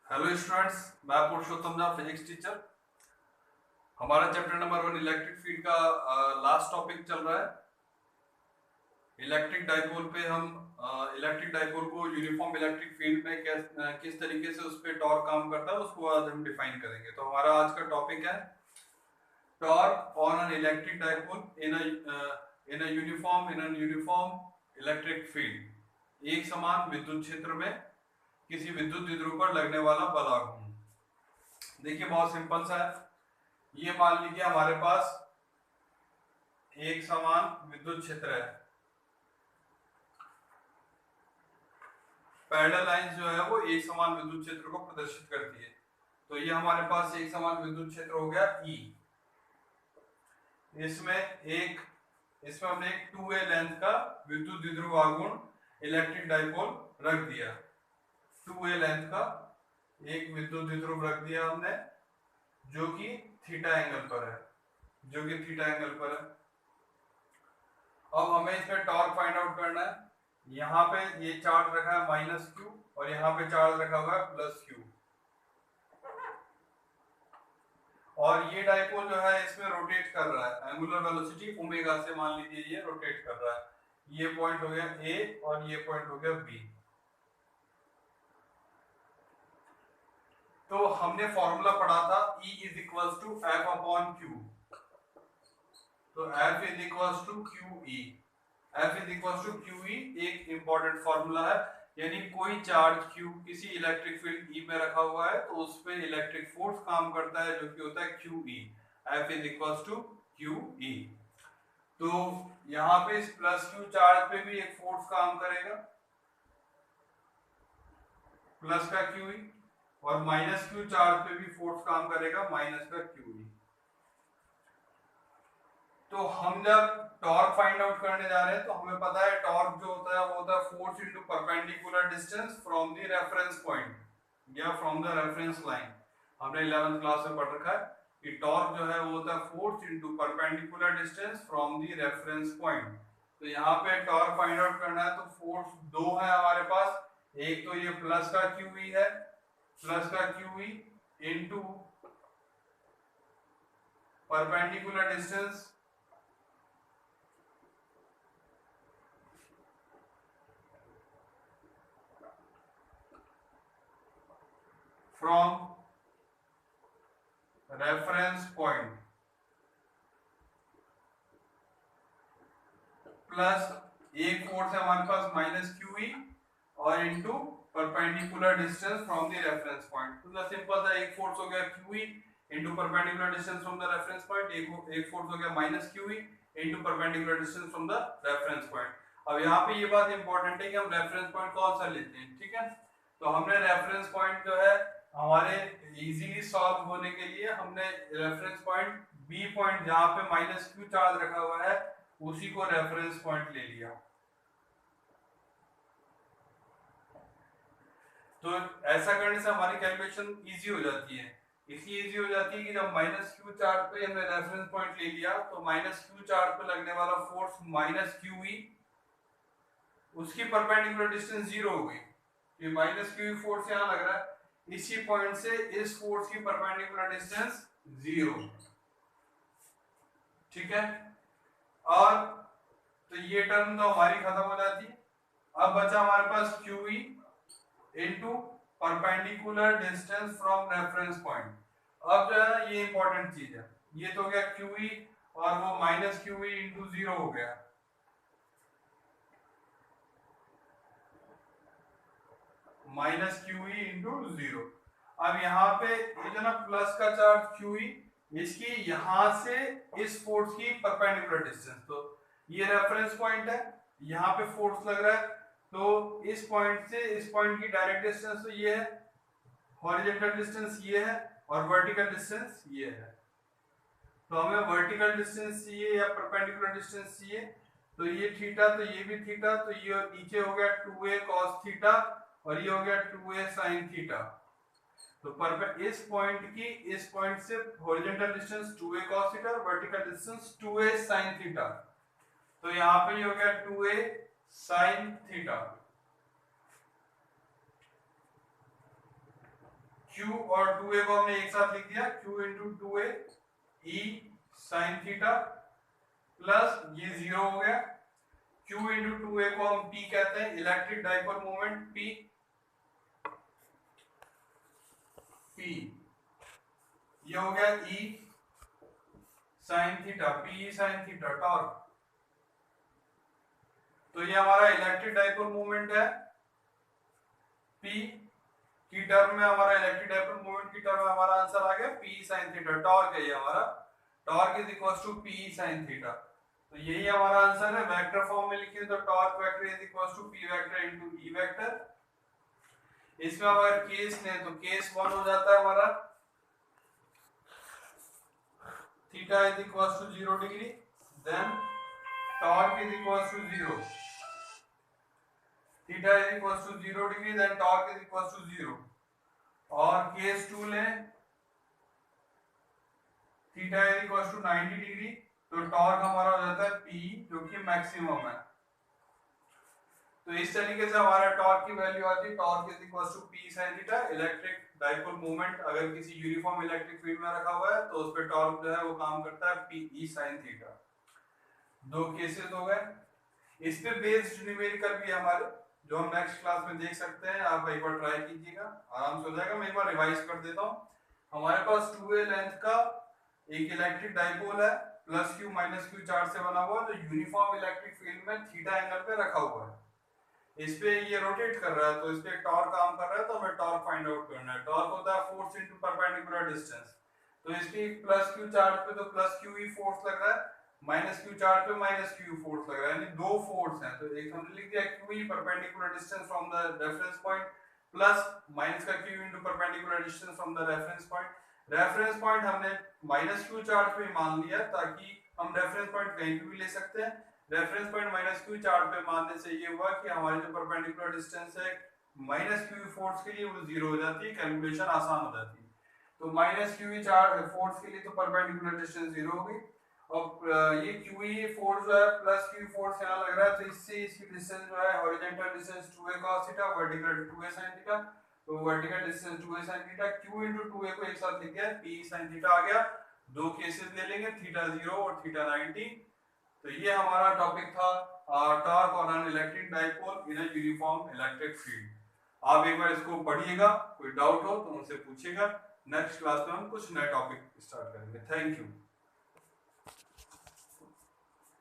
Hello students, मैं पुरुषोत्तम Jha, physics teacher. हमारा chapter number 1 electric field का लास्ट टॉपिक चल रहा है। इलेक्ट्रिक डाइपोल पे हम इलेक्ट्रिक डाइपोल को यूनिफॉर्म इलेक्ट्रिक फील्ड में किस तरीके से उस पर टॉर्क काम करता है उसको आज हम डिफाइन करेंगे। तो हमारा आज का टॉपिक है torque on an electric dipole in uniform electric field. एक समान विद्युत क्षेत्र में किसी विद्युत द्विध्रुव पर लगने वाला बल आघूर्ण। देखिए बहुत सिंपल सा है। ये मान लीजिए हमारे पास एक समान विद्युत क्षेत्र है। पैरेलल लाइंस जो है वो एक समान विद्युत क्षेत्र को प्रदर्शित करती है। तो ये हमारे पास एक समान विद्युत क्षेत्र हो गया E। इसमें हमने एक 2a लेंथ का विद्युत द्विध्रुव आघूर्ण इलेक्ट्रिक डाइपोल रख दिया। 2a लेंथ का एक विद्युत द्विध्रुव रख दिया हमने, जो कि थीटा एंगल पर है। अब हमें इसमें टॉर्क फाइंड आउट करना है। यहाँ पे ये चार्ज रखा है -q और यहाँ पे चार्ज रखा हुआ है +q। और ये डाइपोल जो है इसमें रोटेट कर रहा है एंगुलर वेलोसिटी ओमेगा से, मान लीजिए ये रोटेट कर रहा है। ये पॉइंट हो गया A और ये पॉइंट हो गया B। तो हमने फॉर्मूला पढ़ा था E = F/Q। तो F = QE। F = QE एक इंपॉर्टेंट फॉर्मूला है। यानी कोई चार्ज Q किसी इलेक्ट्रिक फील्ड E में रखा हुआ है तो उस पे इलेक्ट्रिक फोर्स काम करता है, जो कि होता है QE। F = QE। तो यहाँ पे इस +q चार्ज पे भी एक फोर्स काम करेगा, प्लस का QE, और -q चार्ज पे भी फोर्स काम करेगा, माइनस का QE। तो हम जब टॉर्क फाइंड आउट करने जा रहे हैं तो हमें पता है टॉर्क जो होता है वो होता है force into perpendicular distance from the reference point या फ्रॉम द रेफरेंस लाइन। हमने 11th क्लास में पढ़ रखा है कि टॉर्क जो है वो होता है force into perpendicular distance from the reference point. तो यहाँ पे टॉर्क फाइंड आउट करना है तो फोर्स दो है हमारे पास। एक तो ये प्लस का QE है, प्लस का QE into perpendicular distance from reference point, plus एक फोर्स है हमारे पास -QE और into perpendicular distance from the reference point. तो सिंपल था, एक फोर्स हो गया QE into perpendicular distance from the reference point, एक फोर्स हो गया -QE into perpendicular distance from the reference point. अब यहाँ पे ये बात इंपॉर्टेंट है कि हम रेफरेंस पॉइंट कौन सा लेते हैं, ठीक है। तो हमने रेफरेंस पॉइंट जो है हमारे इजीली सॉल्व होने के लिए हमने रेफरेंस पॉइंट B पॉइंट, जहां पे -q चार्ज रखा हुआ है, उसी को रेफरेंस पॉइंट ले लिया। तो ऐसा करने से हमारी कैलकुलेशन इजी हो जाती है। इसलिए इजी हो जाती है कि जब -q चार्ज पे हमने रेफरेंस पॉइंट ले लिया तो -q चार्ज पे लगने वाला फोर्स -QE, उसकी परपेंडिकुलर डिस्टेंस 0 हो गई। ये -QE फोर्स यहाँ लग रहा है, इसी पॉइंट से इस फोर्स की परपेंडिकुलर डिस्टेंस 0, ठीक है। और तो ये टर्म तो हमारी खत्म हो जाती है। अब बचा हमारे पास QE into perpendicular distance from reference point. अब जो है ये इंपॉर्टेंट चीज है, ये तो हो गया QE और वो -QE इनटू 0 हो गया, -QE इनटू 0। अब यहाँ पे ये जो ना प्लस का चार्ज QE, इसकी यहां से इस फोर्स की परपेंडिकुलर डिस्टेंस, तो ये रेफरेंस पॉइंट है, यहाँ पे फोर्स लग रहा है, तो इस पॉइंट से इस पॉइंट की डायरेक्ट डिस्टेंस तो ये है, हॉरिजॉन्टल डिस्टेंस ये है और वर्टिकल डिस्टेंस ये है। तो हमें वर्टिकल डिस्टेंस चाहिए या परपेंडिकुलर डिस्टेंस चाहिए, तो ये थीटा, तो ये भी थीटा, तो ये नीचे हो गया 2a cos थीटा और ये हो गया 2a sin थीटा। तो इस पॉइंट की इस पॉइंट से horizontal distance 2a cos theta, vertical distance 2a sin theta. तो यहाँ पे ये हो गया 2a sin थीटा। Q और 2a को हमने एक साथ लिख दिया, Q into 2a E sine theta plus ये 0 हो गया। Q इंटू 2a को हम P कहते हैं, इलेक्ट्रिक डाइपोल मोमेंट P ये हो गया E sine theta, P sine theta torque. तो ये हमारा इलेक्ट्रिक डाइपोल मोमेंट है P की टर्म में, हमारा इलेक्ट्रिक डाइपोल मोमेंट की टर्म में हमारा आंसर आ गया P साइन थीटा। टॉर्क है ये हमारा, torque is equal to P sine theta. तो यही हमारा आंसर है। वेक्टर फॉर्म में लिखें तो torque vector is equal to P vector into E vector. इसमें अगर केस लें तो केस 1 हो जाता है हमारा theta is equal to 0 degree, then torque is equal to 0, theta is equal to 0 degree, then torque is equal to 0। और case 2 लें, theta is equal to 90 degree, तो टॉर्क हमारा हो जाता है P जो कि मैक्सिमम है। तो इस तरीके से हमारा टॉर्क की वैल्यू आती है, torque is equal to P sin theta. Electric dipole moment अगर किसी यूनिफॉर्म इलेक्ट्रिक फील्ड में रखा हुआ है तो उस पे टॉर्क जो है वो काम करता है P sin थीटा। दो केसेस हो गए। इस पे बेस्ड न्यूमेरिकल भी हमारे, जो हम नेक्स्ट क्लास में देख सकते हैं। आप एक बार ट्राई कीजिएगा, आराम से हो जाएगा। मैं एक बार रिवाइज कर देता हूँ। हमारे पास 2a लेंथ का एक इलेक्ट्रिक डाइपोल है, plus Q minus q charge से बना हुआ, जो यूनिफॉर्म इलेक्ट्रिक फील्ड में थीटा एंगल पे रखा हुआ है। इस पे ये रोटेट कर रहा है, तो इस पे टॉर्क काम कर रहा है, तो हमें टॉर्क फाइंड आउट करना है। टॉर्क होता है फोर्स इनटू परपेंडिकुलर डिस्टेंस। तो इसकी प्लस क्यू चार्ज पे तो प्लस क्यू ही फोर्स लग रहा है, माइनस क्यू चार्ज पे माइनस क्यू फोर्स लग रहा है, यानी दो फोर्स हैं। तो एक हमने लिख दिया क्यू ही perpendicular distance from the reference point, plus minus का q into perpendicular distance from the reference point. Reference point हमने माइनस क्यू चार्ज पे मान लिया, ताकि हम रेफरेंस पॉइंट कहीं भी ले सकते हैं। Reference point minus q charge पे मानने से ये हुआ कि हमारी जो परपेंडिकुलर डिस्टेंस है माइनस क्यू फोर्स के लिए वो 0 हो जाती है, कैलकुलेशन आसान हो जाती है। तो माइनस क्यू चार्ज फोर्स के लिए तो परपेंडिकुलर डिस्टेंस 0 होगी, और ये क्यू फोर्स जो है प्लस क्यू फोर्स यहाँ लग रहा है, तो इससे इसकी डिस्टेंस जो है horizontal distance 2a cos theta, vertical 2a sin theta. तो vertical distance 2a sin theta, q into 2a को एक साथ लिख दिया, p sin थीटा आ गया। दो केसेस ले लेंगे, थीटा 0 और थीटा 90। तो ये हमारा टॉपिक था torque on an electric dipole in a uniform electric field. आप एक बार इसको पढ़िएगा, कोई डाउट हो तो मुझसे पूछिएगा। नेक्स्ट क्लास में हम कुछ नए टॉपिक स्टार्ट करेंगे। Thank you.